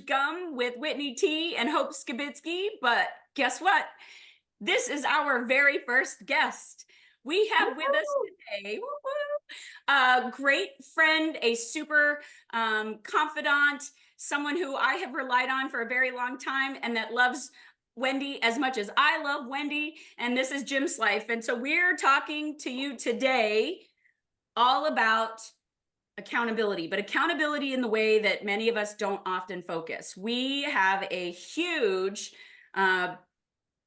Gum with Whitney T and Hope Skibitsky. But guess what? This is our very first guest. We have with us today a great friend, a super confidant, someone who I have relied on for a very long time and that loves Wendy as much as I love Wendy. And this is Jim Slife. And so we're talking to you today all about accountability, but accountability in the way that many of us don't often focus. We have a huge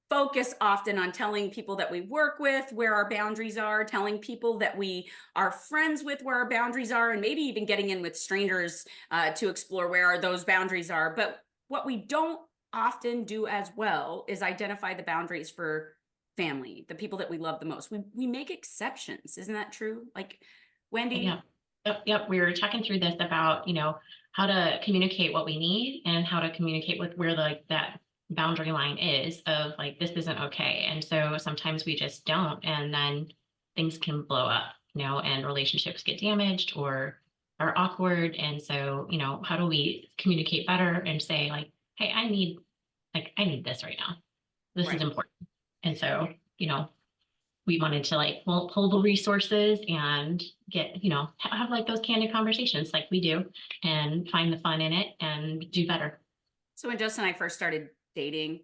focus often on telling people that we work with where our boundaries are, telling people that we are friends with where our boundaries are, and maybe even getting in with strangers to explore where those boundaries are. But what we don't often do as well is identify the boundaries for family, the people that we love the most. We make exceptions. Isn't that true? Like, Wendy? Yeah. Yep. We were talking through this about, how to communicate what we need and how to communicate with where that boundary line is of like, this isn't okay. And so sometimes we just don't, and then things can blow up, and relationships get damaged or are awkward. And so, how do we communicate better and say like, hey, I need this right now. This is Right. important. And so, we wanted to like pull the resources and get, have like those candid conversations like we do and find the fun in it and do better. So when Justin and I first started dating,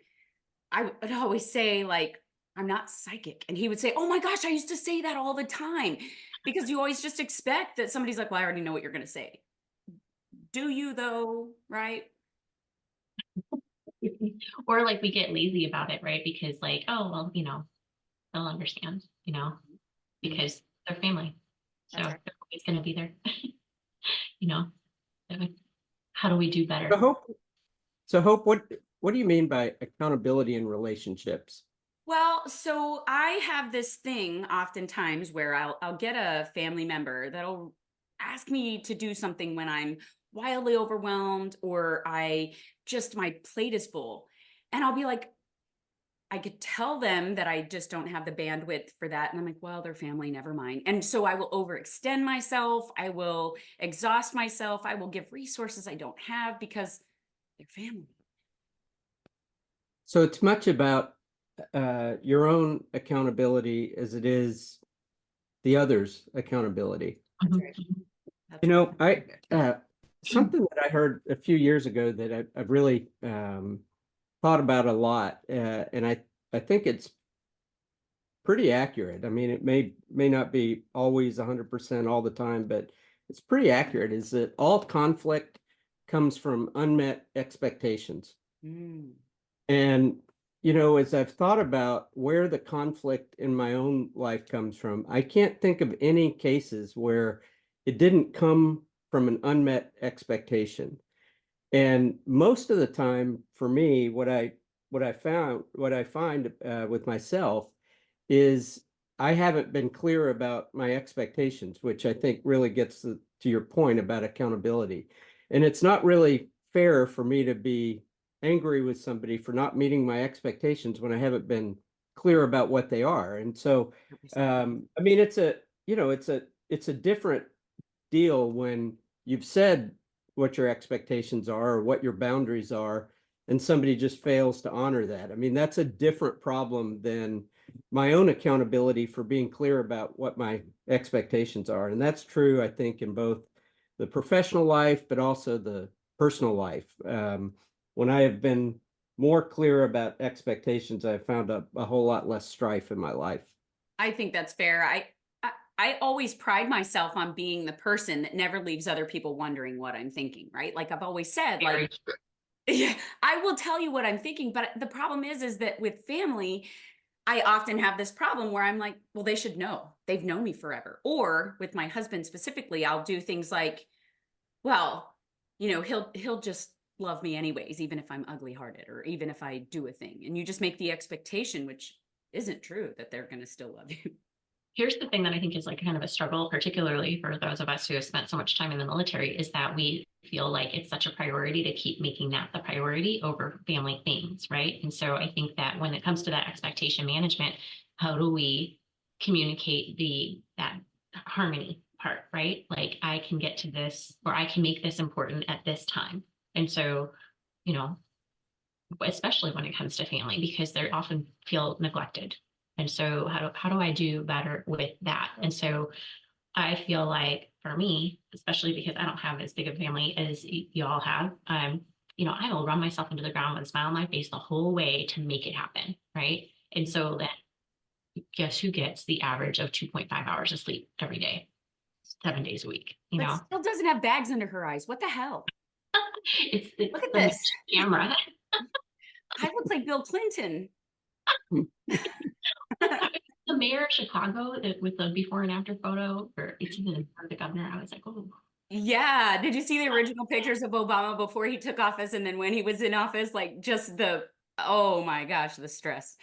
I would always say, like, I'm not psychic. And he would say, oh my gosh, I used to say that all the time. Because you always just expect that somebody's like, well, I already know what you're going to say. Do you, though? Right? Or like we get lazy about it, right? Because like, oh, well, they'll understand, Mhm. because they're family. So That's right. they're always going to be there, you know. How do we do So better? Hope, so Hope, what do you mean by accountability in relationships? Well, so I have this thing oftentimes where I'll get a family member that'll ask me to do something when I'm wildly overwhelmed or my plate is full. And I'll be like, I could tell them that I just don't have the bandwidth for that. And I'm like, well, they're family, never mind. And so I will overextend myself. I will exhaust myself. I will give resources I don't have because they're family. So it's much about your own accountability as it is the other's accountability. That's Mhm. right. You That's right. know, I something that I heard a few years ago that I've really thought about a lot, and I think it's pretty accurate. I mean, it may not be always 100% all the time, but it's pretty accurate. Is that all conflict comes from unmet expectations? Mm. And, you know, as I've thought about where the conflict in my own life comes from, I can't think of any cases where it didn't come from an unmet expectation. And most of the time, for me, what I find with myself is I haven't been clear about my expectations, which I think really gets to your point about accountability. And it's not really fair for me to be angry with somebody for not meeting my expectations when I haven't been clear about what they are. And so, 100%. I mean, it's a different deal when you've said what your expectations are or what your boundaries are, and somebody just fails to honor that. I mean, that's a different problem than my own accountability for being clear about what my expectations are. And that's true, I think, in both the professional life, but also the personal life. When I have been more clear about expectations, I've found a whole lot less strife in my life. I think that's fair. I always pride myself on being the person that never leaves other people wondering what I'm thinking, right? Like I've always said, like, Very yeah, I will tell you what I'm thinking, but the problem is that with family, I often have this problem where I'm like, well, they should know. They've known me forever. Or with my husband specifically, I'll do things like, well, he'll just love me anyways, even if I'm ugly hearted or even if I do a thing. And you just make the expectation, which isn't true, that they're going to still love you. Here's the thing that I think is like kind of a struggle, particularly for those of us who have spent so much time in the military, is that we feel like it's such a priority to keep making that the priority over family things, right? And so I think that when it comes to that expectation management, how do we communicate that harmony part, right? Like I can get to this or I can make this important at this time. And so you know, especially when it comes to family, because they often feel neglected. And so how do I do better with that? And so I feel like for me, especially because I don't have as big a family as you all have, I will run myself into the ground with a smile on my face the whole way to make it happen. Right. And so then guess who gets the average of 2.5 hours of sleep every day, 7 days a week, But still doesn't have bags under her eyes. What the hell? it's Look at the this. camera. I look like Bill Clinton. The mayor of Chicago with the before and after photo, or it's even the governor. I was like, oh, Yeah. Did you see the original pictures of Obama before he took office and then when he was in office? Like just oh my gosh, the stress.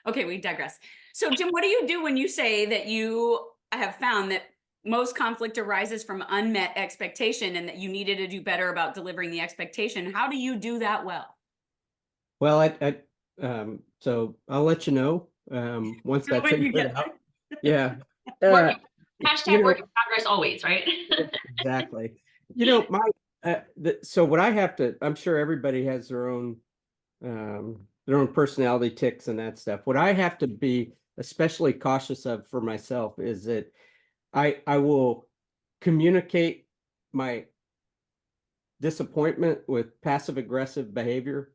Okay, we digress. So, Jim, what do you do when you say that you have found that most conflict arises from unmet expectation and that you needed to do better about delivering the expectation? How do you do that well? Well, so I'll let you know, once I When figure you it get out. Yeah. work, Uh, you hashtag know, work in progress always, right? exactly. My, so what I have to, I'm sure everybody has their own personality ticks and that stuff. What I have to be especially cautious of for myself is that I will communicate my disappointment with passive aggressive behavior,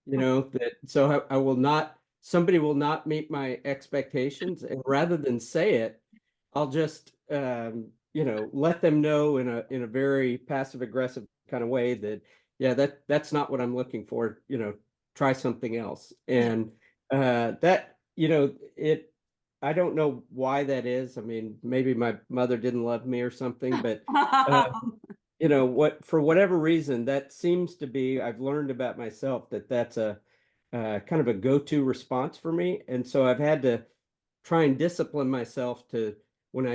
that so I will not, somebody will not meet my expectations, and rather than say it, I'll just let them know in a very passive aggressive kind of way that, yeah, that's not what I'm looking for, try something else. And that, it, I don't know why that is. I mean, maybe my mother didn't love me or something, but uh, for whatever reason, that seems to be, I've learned about myself that that's a kind of a go-to response for me. And so I've had to try and discipline myself to, when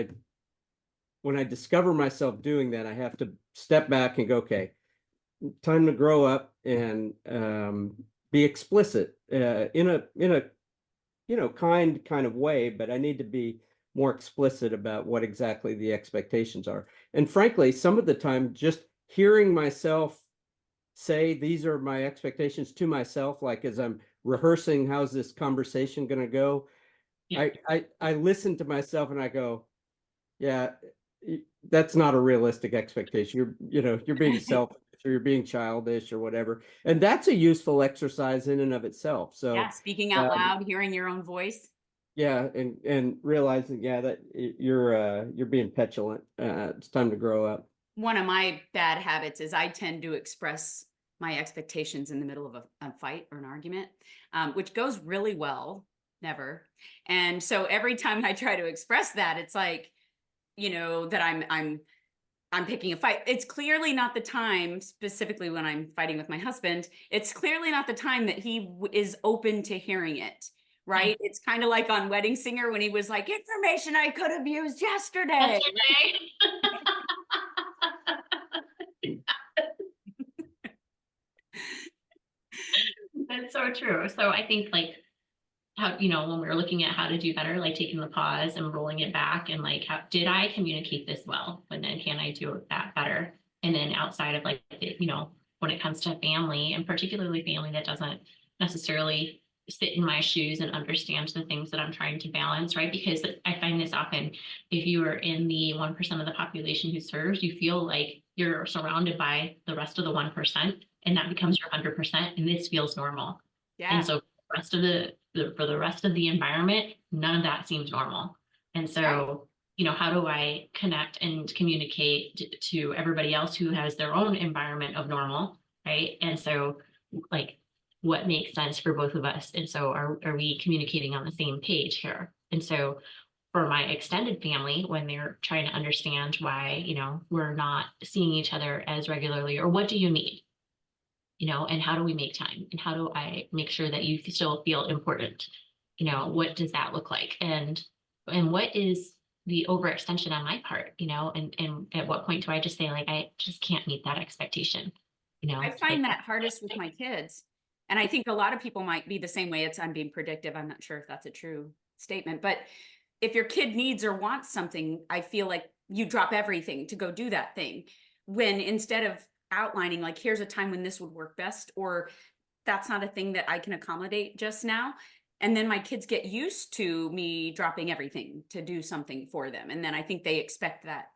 I discover myself doing that, I have to step back and go, okay, time to grow up and be explicit in a kind of way, but I need to be more explicit about what exactly the expectations are. And frankly, some of the time, just hearing myself say these are my expectations to myself, like as I'm rehearsing, how's this conversation going to go? Yeah. I listen to myself and I go, yeah, that's not a realistic expectation. You're being selfish or you're being childish or whatever. And that's a useful exercise in and of itself. Yeah, So, speaking out um, loud, hearing your own voice. yeah, and realizing, yeah, that you're being petulant. It's time to grow up. One of my bad habits is I tend to express my expectations in the middle of a fight or an argument, which goes really well, never. And so every time I try to express that, it's like, that I'm picking a fight. It's clearly not the time, specifically when I'm fighting with my husband, it's clearly not the time that he is open to hearing it. Right. It's kind of like on Wedding Singer when he was like, information I could have used yesterday. Yesterday. That's so true. So I think like how, when we were looking at how to do better, like taking the pause and rolling it back and like, how did I communicate this well? And then can I do that better? And then outside of like, when it comes to family and particularly family that doesn't necessarily sit in my shoes and understand the things that I'm trying to balance, right? Because I find this often, if you are in the 1% of the population who serves, you feel like you're surrounded by the rest of the 1%, and that becomes your 100%, and this feels normal. And Yeah. so rest of for the rest of the environment, none of that seems normal. And Right. so, how do I connect and communicate to everybody else who has their own environment of normal, right? And so, like, what makes sense for both of us? And so, are we communicating on the same page here? And so, for my extended family, when they're trying to understand why, we're not seeing each other as regularly, or what do you need? And how do we make time, and how do I make sure that you still feel important? What does that look like? And what is the overextension on my part? And at what point do I just say, like, I just can't meet that expectation? I Like, find that hardest with my kids. And I think a lot of people might be the same way. I'm being predictive. I'm not sure if that's a true statement, but if your kid needs or wants something, I feel like you drop everything to go do that thing. When instead of, outlining like, here's a time when this would work best, or that's not a thing that I can accommodate just now. And then my kids get used to me dropping everything to do something for them. And then I think they expect that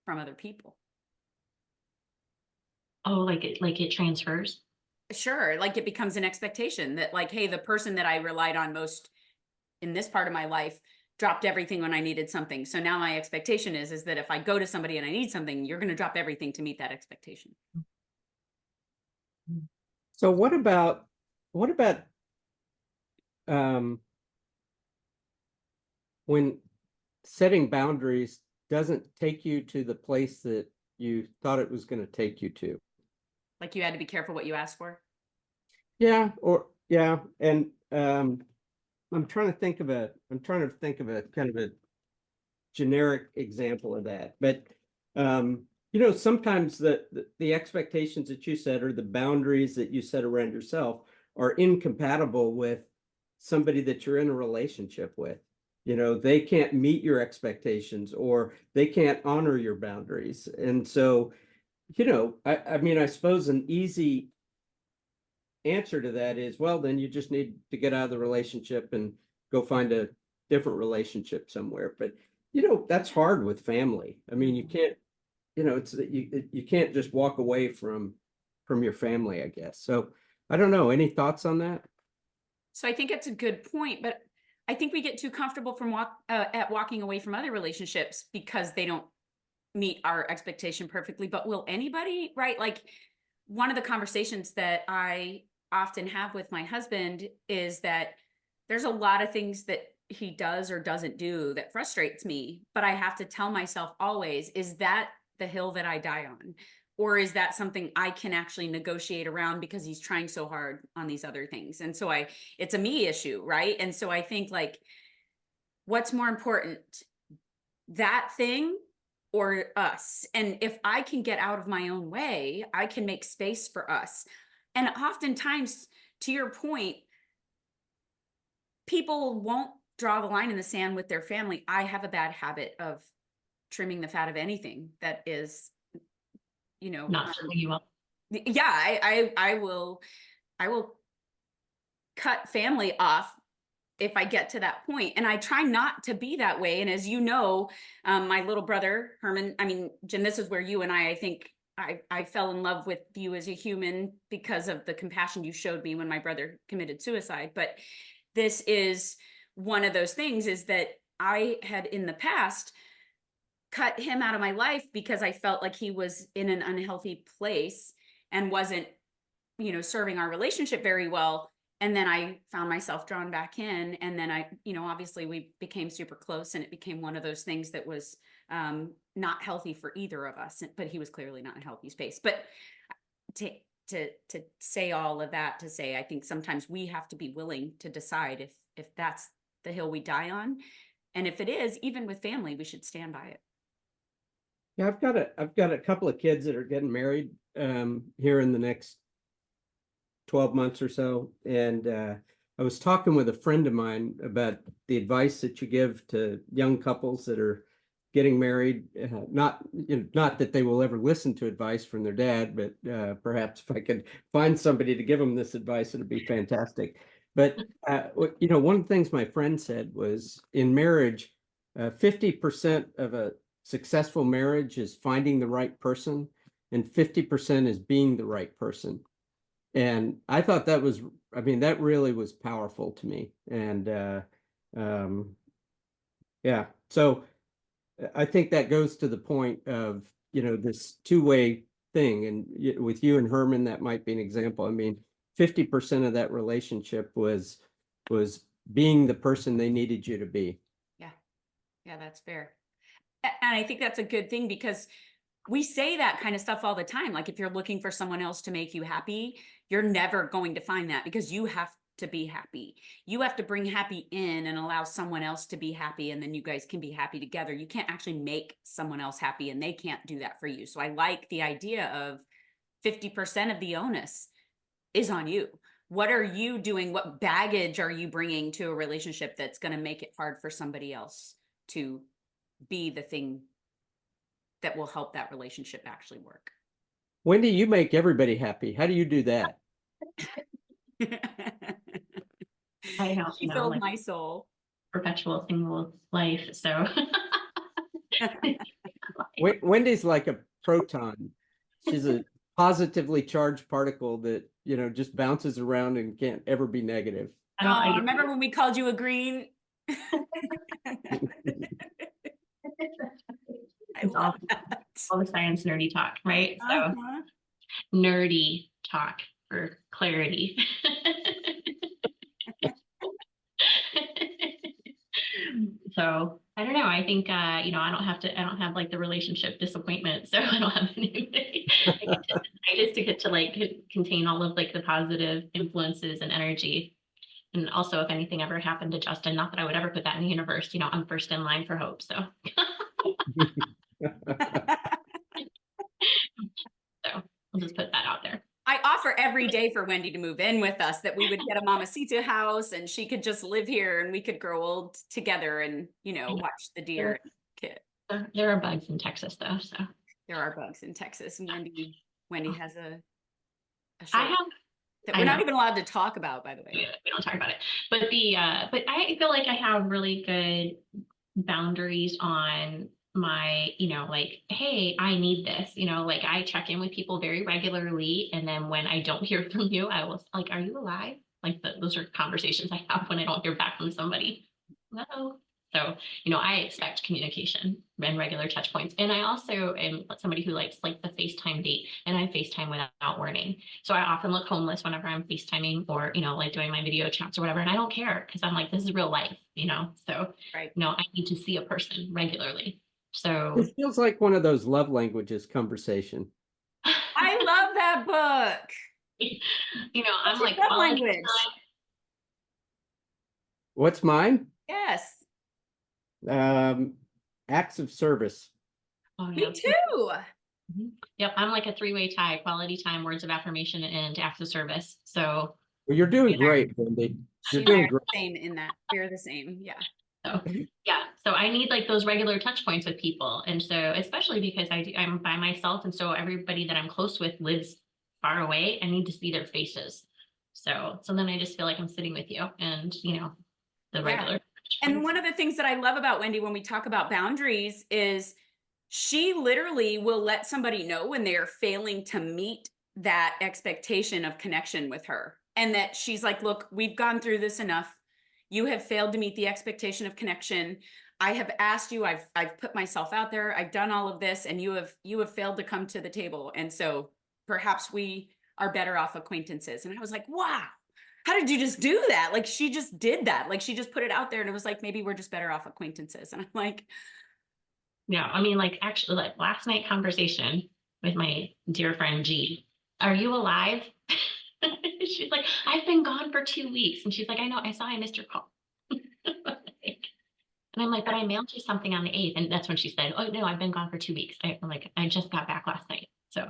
from other people. Oh, like it transfers. Sure. Like it becomes an expectation that like, hey, the person that I relied on most in this part of my life dropped everything when I needed something. So now my expectation is that if I go to somebody and I need something, you're going to drop everything to meet that expectation. So what about um when setting boundaries doesn't take you to the place that you thought it was going to take you to? Like you had to be careful what you asked for. Yeah, and I'm trying to think of a kind of a generic example of that. But sometimes the expectations that you set or the boundaries that you set around yourself are incompatible with somebody that you're in a relationship with. They can't meet your expectations or they can't honor your boundaries. And so, I mean, I suppose an easy answer to that is, well, then you just need to get out of the relationship and go find a different relationship somewhere. But that's hard with family. I mean, you can't, it's you can't just walk away from your family, I guess. So I don't know. Any thoughts on that? So I think it's a good point, but I think we get too comfortable at walking away from other relationships because they don't meet our expectation perfectly. But will anybody, right? Like one of the conversations that I often have with my husband is that there's a lot of things that he does or doesn't do that frustrates me, but I have to tell myself always, is that the hill that I die on? Or is that something I can actually negotiate around because he's trying so hard on these other things? And so it's a me issue, right? And so I think like, what's more important, that thing or us? And if I can get out of my own way, I can make space for us. And oftentimes, to your point, people won't draw the line in the sand with their family. I have a bad habit of trimming the fat of anything that is, Not filling you up. yeah, I will cut family off if I get to that point. And I try not to be that way. And as you know, my little brother, Herman, I mean, Jim, this is where you and I think I fell in love with you as a human because of the compassion you showed me when my brother committed suicide. But this is one of those things, is that I had in the past cut him out of my life because I felt like he was in an unhealthy place and wasn't, serving our relationship very well. And then I found myself drawn back in. And then obviously we became super close, and it became one of those things that was not healthy for either of us, but he was clearly not in a healthy space. But to, to say all of that, to say, I think sometimes we have to be willing to decide if that's the hill we die on. And if it is, even with family, we should stand by it. Yeah, I've got a couple of kids that are getting married here in the next 12 months or so. And I was talking with a friend of mine about the advice that you give to young couples that are getting married. Not that they will ever listen to advice from their dad, but perhaps if I could find somebody to give them this advice, it'd be fantastic. But one of the things my friend said was, in marriage, 50% of a successful marriage is finding the right person, and 50% is being the right person. And I thought I mean, that really was powerful to me. And um, yeah, so I think that goes to the point of, this two-way thing. And with you and Herman, that might be an example. I mean, 50% of that relationship was being the person they needed you to be. Yeah. Yeah, that's fair. And I think that's a good thing, because we say that kind of stuff all the time. Like if you're looking for someone else to make you happy, you're never going to find that, because you have to be happy. You have to bring happy in and allow someone else to be happy, and then you guys can be happy together. You can't actually make someone else happy, and they can't do that for you. So I like the idea of 50% of the onus is on you. What are you doing? What baggage are you bringing to a relationship that's going to make it hard for somebody else to be the thing that will help that relationship actually work? Wendy, you make everybody happy. How do you do that? I have, She filled like my soul. perpetual single life. So Wendy's like a proton. She's a positively charged particle that, just bounces around and can't ever be negative. I don't, Oh, remember when we called you a green? I it's love that. all the science nerdy talk, right? So Uh-huh. nerdy talk for clarity. So I don't know. I think I don't have like the relationship disappointment. So I don't have anybody. I just to get to like contain all of like the positive influences and energy. And also if anything ever happened to Justin, not that I would ever put that in the universe, I'm first in line for hope. So I'll just put that out there. I offer every day for Wendy to move in with us, that we would get a Mamacita house and she could just live here and we could grow old together and, watch the deer and kid. There are bugs in Texas though, so There are bugs in Texas, and Wendy has a I show have that we're not even allowed to talk about, by the way. we don't talk about it. But but I feel like I have really good boundaries on my, like, hey, I need this, like I check in with people very regularly. And then when I don't hear from you, I will like, are you alive? Like those are conversations I have when I don't hear back from somebody. No. So, I expect communication and regular touch points. And I also am somebody who likes like the FaceTime date, and I FaceTime without warning. So I often look homeless whenever I'm FaceTiming or, like doing my video chats or whatever. And I don't care because I'm like, this is real life, So, Right. I need to see a person regularly. So, It feels like one of those love languages conversation. I love that book. I'm What's your like love quality language? time. What's mine? Yes. Acts of service. Oh, Me yeah. too. Yep. I'm like a three-way tie: quality time, words of affirmation, and acts of service. So, Well, you're doing great, Wendy. She You're and I doing are great. the same in that. We're the same. Yeah. So yeah, so I need like those regular touch points with people. And so especially because I'm by myself, and so everybody that I'm close with lives far away, I need to see their faces. So then I just feel like I'm sitting with you and the regular touch And points. one of the things that I love about Wendy when we talk about boundaries is she literally will let somebody know when they are failing to meet that expectation of connection with her. And that she's like, look, we've gone through this enough. You have failed to meet the expectation of connection. I have asked you, I've put myself out there, I've done all of this, and you have failed to come to the table. And so perhaps we are better off acquaintances. And I was like, wow, how did you just do that? Like she just did that. Like she just put it out there and it was like, maybe we're just better off acquaintances. And I'm like, Yeah, I mean, like actually, like last night conversation with my dear friend G. Are you alive? She's like, I've been gone for 2 weeks, and she's like, I know, I saw I missed your call. And I'm like, but I mailed you something on the 8th. And that's when she said, oh, no, I've been gone for 2 weeks. I'm like, I just got back last night. So,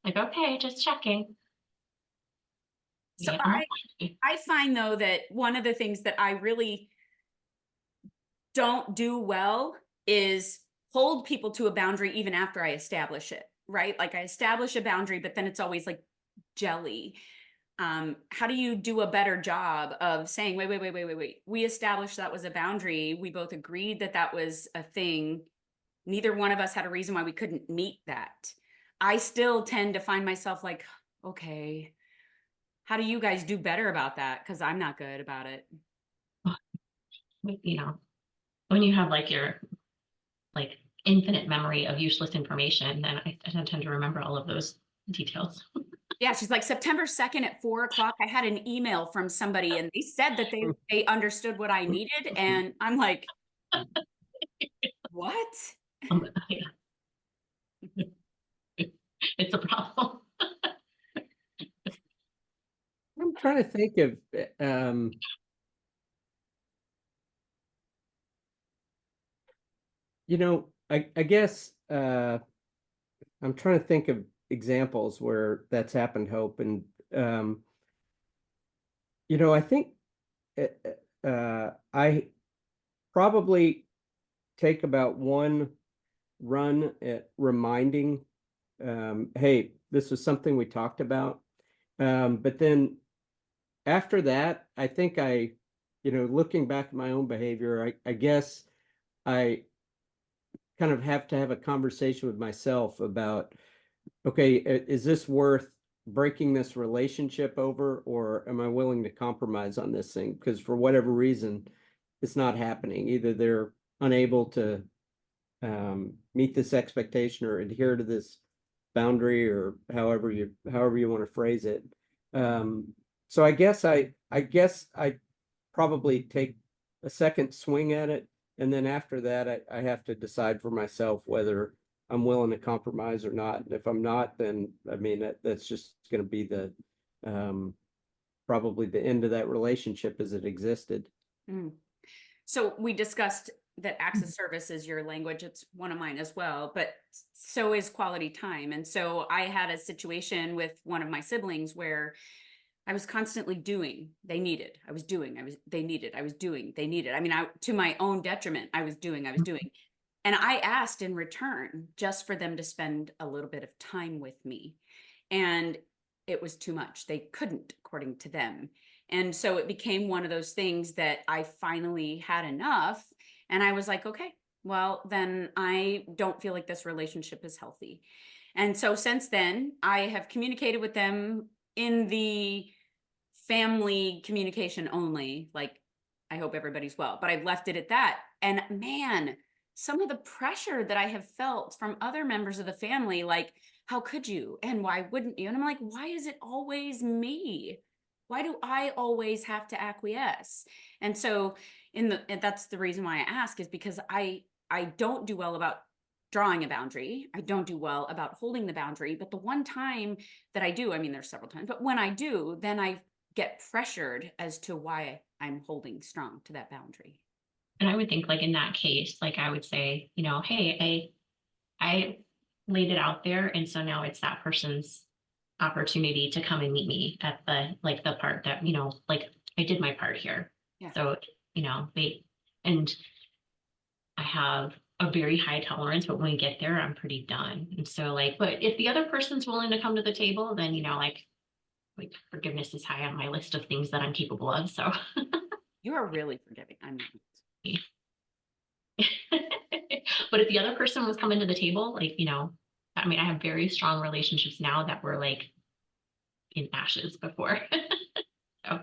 like, okay, just checking. so Yeah, I find though that one of the things that I really don't do well is hold people to a boundary even after I establish it, right? Like I establish a boundary, but then it's always like jelly. How do you do a better job of saying, wait, we established that was a boundary, we both agreed that that was a thing, neither one of us had a reason why we couldn't meet that. I still tend to find myself like, okay, how do you guys do better about that? Because I'm not good about it. when you have like your like infinite memory of useless information, then I don't tend to remember all of those details. Yeah, she's like, September 2nd at 4 o'clock, I had an email from somebody and they said that they understood what I needed. And I'm like, what? It's a problem. I'm trying to think of I guess I'm trying to think of examples where that's happened, Hope. And I think I probably take about one run at reminding, hey, this was something we talked about. But then after that, I think looking back at my own behavior, I guess I kind of have to have a conversation with myself about, okay, is this worth breaking this relationship over, or am I willing to compromise on this thing? Because for whatever reason, it's not happening. Either they're unable to meet this expectation or adhere to this boundary, or however you want to phrase it. So I guess I probably take a second swing at it, and then after that, I have to decide for myself whether I'm willing to compromise or not. And if I'm not, then I mean that's just going to be the probably the end of that relationship as it existed. Mm. So we discussed that acts of service is your language. It's one of mine as well, but so is quality time. And so I had a situation with one of my siblings where I was constantly doing, they needed, I was doing, they needed, I was doing, they needed. I mean, to my own detriment, I was doing. And I asked in return just for them to spend a little bit of time with me. And it was too much. They couldn't, according to them. And so it became one of those things that I finally had enough. And I was like, okay, well, then I don't feel like this relationship is healthy. And so since then, I have communicated with them in the family communication only. Like, I hope everybody's well, but I've left it at that. And man, some of the pressure that I have felt from other members of the family, like, how could you? And why wouldn't you? And I'm like, why is it always me? Why do I always have to acquiesce? And so and that's the reason why I ask, is because I don't do well about drawing a boundary. I don't do well about holding the boundary. But the one time that I do, I mean, there's several times, but when I do, then I get pressured as to why I'm holding strong to that boundary. And I would think, like, in that case, like, I would say, hey, I laid it out there, and so now it's that person's opportunity to come and meet me at the part that, like, I did my part here. Yeah. So, and I have a very high tolerance, but when we get there, I'm pretty done. And so, like, but if the other person's willing to come to the table, then, like forgiveness is high on my list of things that I'm capable of. So you are really forgiving. I'm not. But if the other person was coming to the table, like, I mean, I have very strong relationships now that were like in ashes before. So.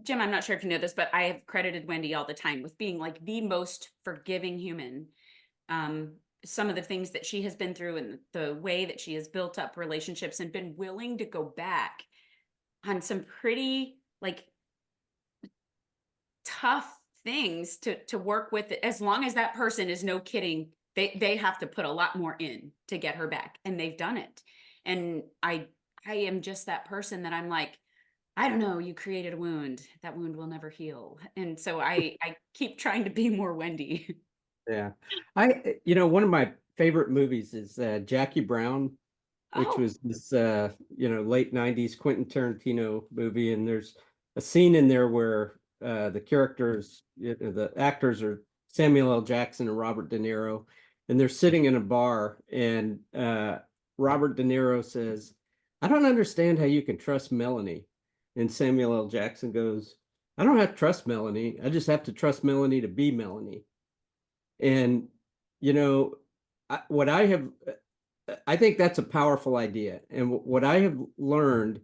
Jim, I'm not sure if you know this, but I have credited Wendy all the time with being like the most forgiving human. Some of the things that she has been through and the way that she has built up relationships and been willing to go back on some pretty like tough things to work with it, as long as that person is, no kidding, they have to put a lot more in to get her back, and they've done it. And I am just that person that I'm like, I don't know, you created a wound, that wound will never heal. And so I keep trying to be more Wendy. Yeah. One of my favorite movies is Jackie Brown, which was this late 90s Quentin Tarantino movie. And there's a scene in there where the characters, the actors are Samuel L. Jackson and Robert De Niro, and they're sitting in a bar, and Robert De Niro says, I don't understand how you can trust Melanie. And Samuel L. Jackson goes, I don't have to trust Melanie. I just have to trust Melanie to be Melanie. And, I think that's a powerful idea. And what I have learned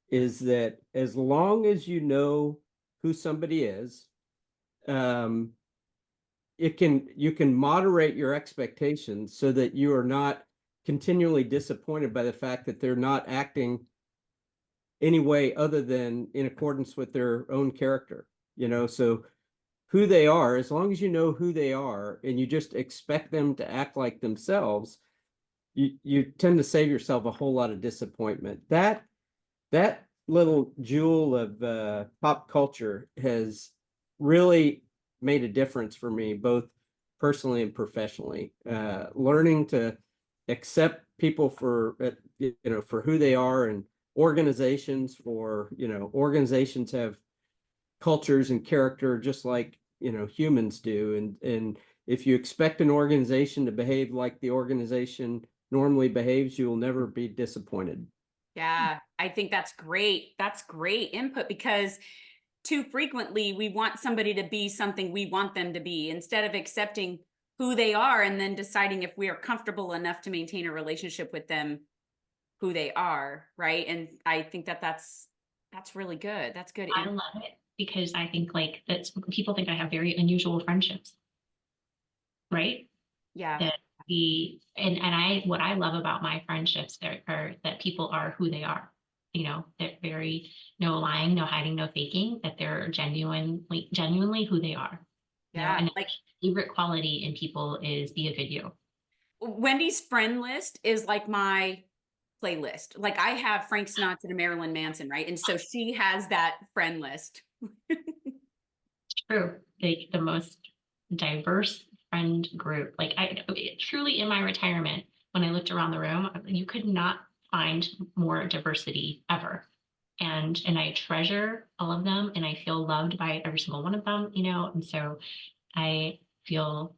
is that as long as you know who somebody is, you can moderate your expectations so that you are not continually disappointed by the fact that they're not acting any way other than in accordance with their own character. So who they are, as long as you know who they are and you just expect them to act like themselves, you tend to save yourself a whole lot of disappointment. That little jewel of pop culture has really made a difference for me, both personally and professionally. Learning to accept people for for who they are, and organizations have cultures and character just like humans do. And if you expect an organization to behave like the organization normally behaves, you will never be disappointed. Yeah, I think that's great. That's great input because too frequently we want somebody to be something we want them to be instead of accepting who they are and then deciding if we are comfortable enough to maintain a relationship with them who they are, right? And I think that that's really good. That's good. I love it because I think like that's people think I have very unusual friendships, right? Yeah. That we and I what I love about my friendships are that people are who they are. You know, they're very no lying, no hiding, no faking, that they're genuinely who they are. You know, Yeah. and Like favorite quality in people is be a good you. Wendy's friend list is like my playlist. Like I have Frank Sinatra and Marilyn Manson, right? And so she has that friend list. True. Like the most diverse friend group. Like I truly in my retirement, when I looked around the room, you could not find more diversity ever. And I treasure all of them and I feel loved by every single one of them, you know, and so I feel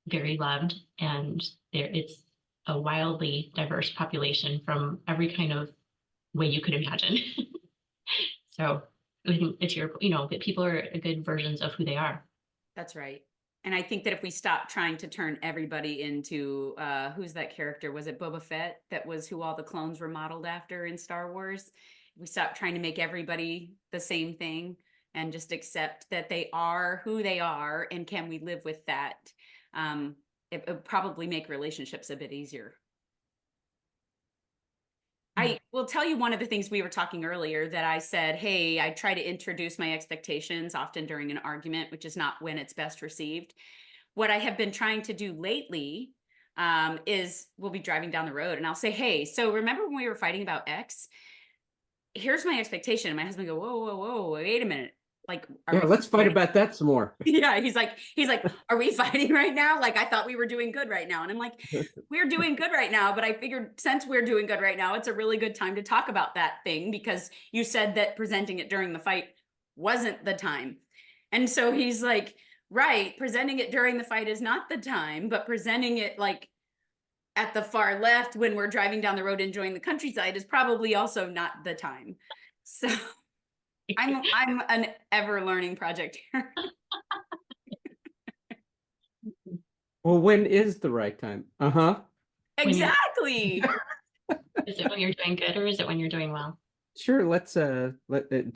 very loved and it's a wildly diverse population from every kind of way you could imagine. So I think it's your, you know, that people are good versions of who they are. That's right. And I think that if we stop trying to turn everybody into who's that character? Was it Boba Fett that was who all the clones were modeled after in Star Wars? We stop trying to make everybody the same thing and just accept that they are who they are and can we live with that? It would probably make relationships a bit easier. I will tell you one of the things we were talking earlier that I said, hey, I try to introduce my expectations often during an argument, which is not when it's best received. What I have been trying to do lately is we'll be driving down the road and I'll say, hey, so remember when we were fighting about X? Here's my expectation. And my husband go, whoa, whoa, whoa, wait a minute. Like, are Yeah, we let's fight fighting? about that some more. Yeah, he's like, are we fighting right now? Like, I thought we were doing good right now. And I'm like, we're doing good right now. But I figured since we're doing good right now, it's a really good time to talk about that thing because you said that presenting it during the fight wasn't the time. And so he's like, right, presenting it during the fight is not the time, but presenting it like at the far left when we're driving down the road enjoying the countryside is probably also not the time. So I'm an ever learning project here. Well, when is the right time? Uh-huh. When you're, Exactly. is it when you're doing good or is it when you're doing well? Sure, it's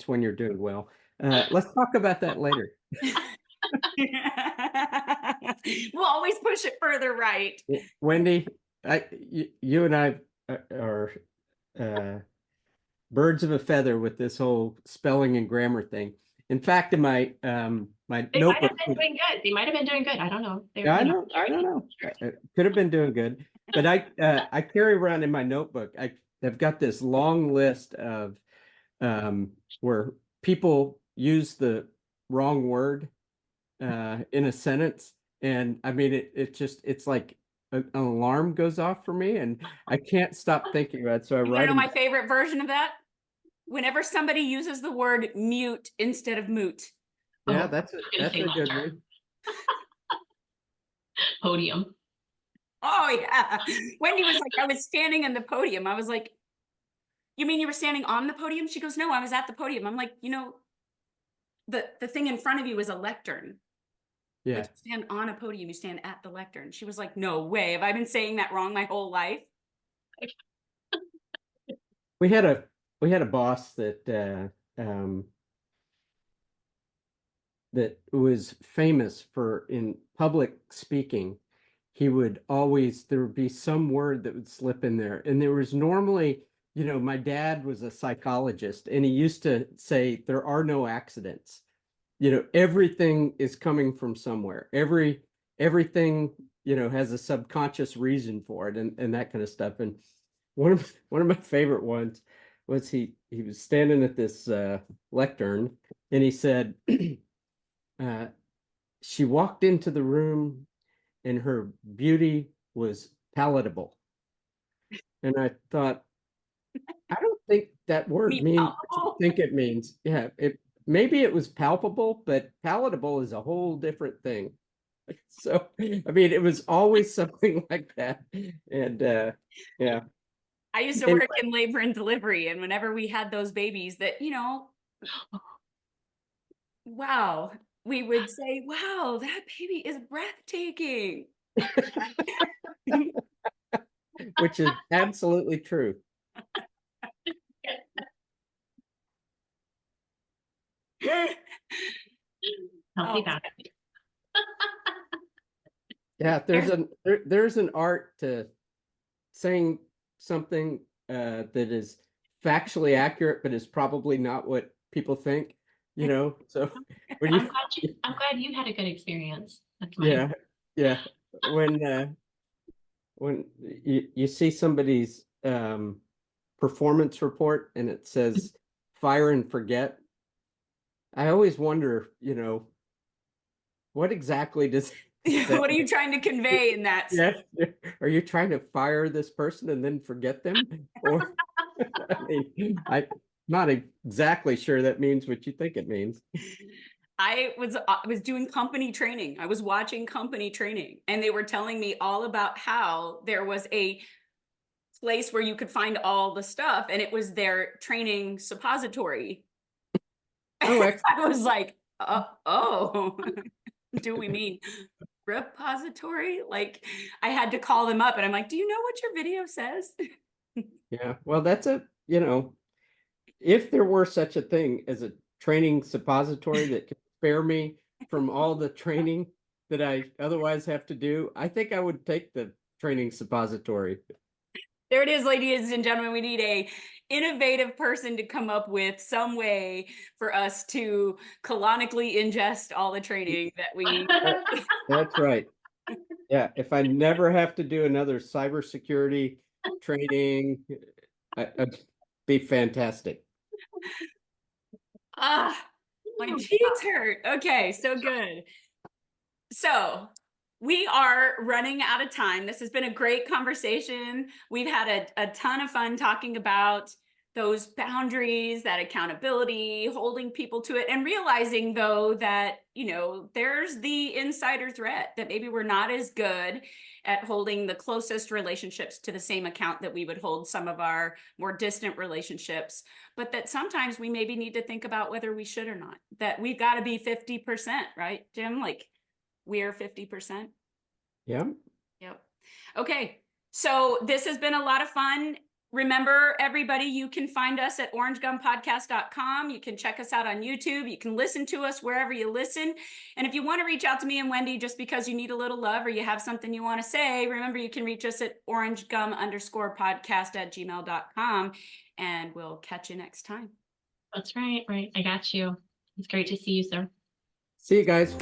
when you're doing well. Let's talk about that later. We'll always push it further right. Wendy, you and I are birds of a feather with this whole spelling and grammar thing. In fact, in my They might have notebook, been doing good. They might have been doing good. I don't know. They're, yeah, you know, I don't know. Could have been doing good, but I carry around in my notebook. I've got this long list of where people use the wrong word in a sentence, and I mean it's like an alarm goes off for me, and I can't stop thinking about it. So I You want write to know them my down. favorite version of that? Whenever somebody uses the word mute instead of moot. Yeah, oh, I'm gonna that's say a good lecture, one. podium. Oh yeah. Wendy was like, I was standing in the podium. I was like, you mean you were standing on the podium? She goes, no, I was at the podium. I'm like, the thing in front of you is a lectern. Like Yeah, you stand on a podium, you stand at the lectern. She was like, no way. Have I been saying that wrong my whole life? we had a we had a boss that was famous for in public speaking. He would always, there would be some word that would slip in there. And there was normally, my dad was a psychologist and he used to say, there are no accidents. Everything is coming from somewhere. Everything, has a subconscious reason for it and that kind of stuff. And one of my favorite ones was he was standing at this lectern and he said, uh, she walked into the room and her beauty was palatable. And I thought, I don't think that word Me means what you palpable. think it means. Yeah, maybe it was palpable, but palatable is a whole different thing. So, I mean, it was always something like that. And yeah. I used to Anyway, work in labor and delivery, and whenever we had those babies that, wow, we would say, wow, that baby is breathtaking. which is absolutely true. Healthy Oh, boundaries. Yeah, there's an art to saying something that is factually accurate, but is probably not what people think, you know. So when you I'm glad you had a good experience. That's my yeah, yeah. When you see somebody's performance report and it says fire and forget, I always wonder, you know, what exactly does that what are you trying to convey in that? yeah. Are you trying to fire this person and then forget them? Or I mean, I'm not exactly sure that means what you think it means. I was doing company training. I was watching company training, and they were telling me all about how there was a place where you could find all the stuff, and it was their training suppository. Oh, I was like, oh, do we mean repository? Like, I had to call them up, and I'm like, do you know what your video says? yeah. Well, that's you know, if there were such a thing as a training suppository that could spare me from all the training that I otherwise have to do, I think I would take the training suppository. There it is, ladies and gentlemen. We need a innovative person to come up with some way for us to canonically ingest all the training that we. That's right. Yeah, if I never have to do another cybersecurity training, I'd be fantastic. Ah, my cheeks hurt. Okay, so good. So we are running out of time. This has been a great conversation. We've had a ton of fun talking about those boundaries, that accountability, holding people to it, and realizing though that, there's the insider threat that maybe we're not as good at holding the closest relationships to the same account that we would hold some of our more distant relationships, but that sometimes we maybe need to think about whether we should or not, that we've got to be 50%, right, Jim? Like, we're 50%. Yeah. Yep. Okay. So this has been a lot of fun. Remember, everybody, you can find us at orangegumpodcast.com. You can check us out on YouTube. You can listen to us wherever you listen. And if you want to reach out to me and Wendy just because you need a little love or you have something you want to say, remember, you can reach us at orangegum_podcast@gmail.com. And we'll catch you next time. That's right. Right. I got you. It's great to see you, sir. See you guys.